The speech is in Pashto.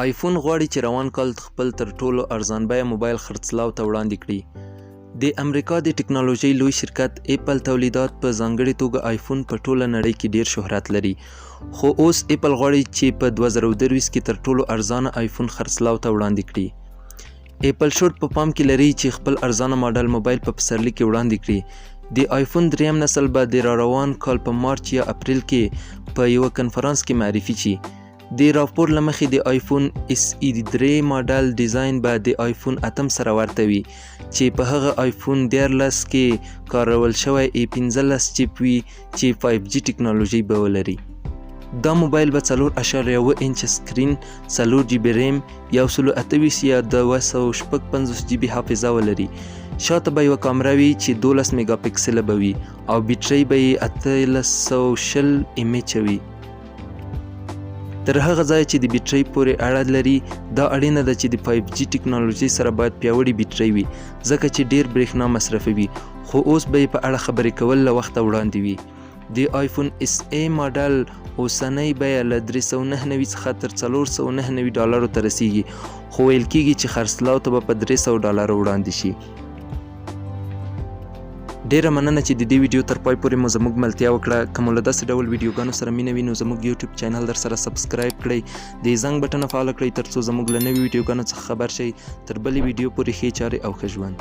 آیفون غواړي چې روان کال خپل تر ټولو ارزان بیه موبایل خرڅلاو ته وړاندې کړي. د امریکا د ټکنالوژۍ لوی شرکت اپل تولیدات په ځانګړې توګه آیفون په ټوله نړۍ کې ډیر شهرت لري، خو اوس اپل غواړي چې په 2023 کې تر ټولو ارزانه آیفون خرڅلاو ته وړاندې کړي. اپل شورت په پام کې لري چې خپل ارزانه ماډل موبایل په پسرلي کې وړاندې کړي. د آیفون دریم نسل به د روان کال په مارچ یا اپریل کې په یوه کنفرانس کې معرفي شي. د راپور له مخې د آیفون SE 3 ماډل ډیزاین به د آیفون 8 سره ورته وي چې په هغه آیفون 13 کې کارول شوی A15 چیپ وي چې 5G ټکنالوژي به ولري. دا موبایل به 4.1 انچ سکرین، 4 GB ریم، 128 یا 256 GB حافظه ولري. شاته به یوه کامره وي چې 12 میګا پکسله به وي او بیټرۍ به یې 1820 mAh وي. تر هغه ځای چې د بیټرۍ پورې اړه لري، دا اړینه ده چې د 5G ټکنالوژي سره باید پیاوړې بیټرۍ وي ځکه چې ډیر برېښنا مصرفوي، خو اوس به یې په اړه خبرې کول له وخته وړاندې وي. د آیفون SE ماډل اوسنۍ بیه له $399 څخه تر $499 ته رسیږي، خو ویل کېږي چې خرڅلاو ته به په $300 وړاندې شي. ډیره مننه چې د دې ویډیو تر پای پورې مو زموږ ملتیا وکړه. که مو له داسې ډول ویډیوګانو سره مینه وي نو زموږ یوټیوب چینل در سره سبسکرایب کړئ، د زنګ بټن فعال کړئ ترڅو زموږ له نوي ویډیوګانو څخه خبر شئ. تر بلې ویډیو پورې ښې چارې او ښه ژوند.